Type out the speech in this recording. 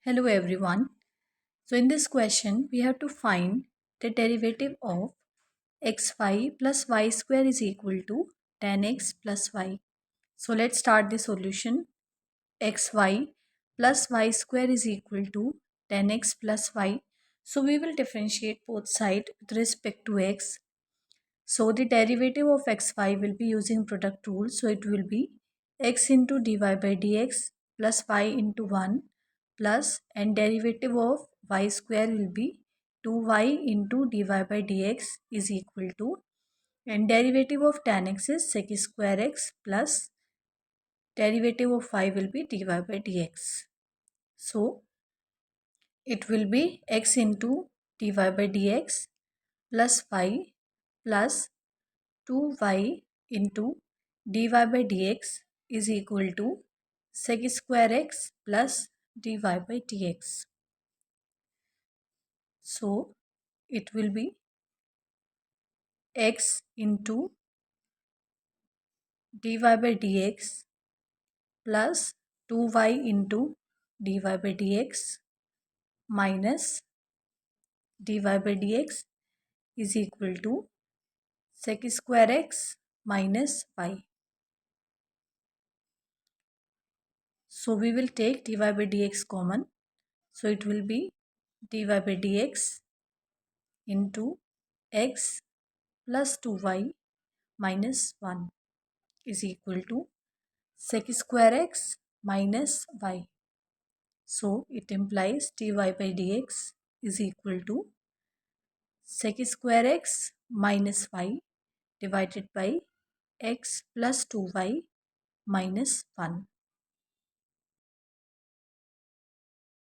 Hello everyone. So in this question we have to find the derivative of xy plus y square is equal to tan x plus y. So let's start the solution. Xy plus y square is equal to tan x plus y. So we will differentiate both sides with respect to x. So the derivative of xy will be using product rule. So it will be x into dy by dx plus y into 1 plus, and derivative of y square will be 2y into dy by dx is equal to, and derivative of tan x is sec square x plus derivative of y will be dy by dx. So it will be x into dy by dx plus y plus 2y into dy by dx is equal to sec square x plus dy by dx. So it will be x into dy by dx plus 2y into dy by dx minus dy by dx is equal to sec square x minus y. So we will take dy by dx common. So it will be dy by dx into x plus 2y minus 1 is equal to sec square x minus y. So it implies dy by dx is equal to sec square x minus y divided by x plus 2y minus 1.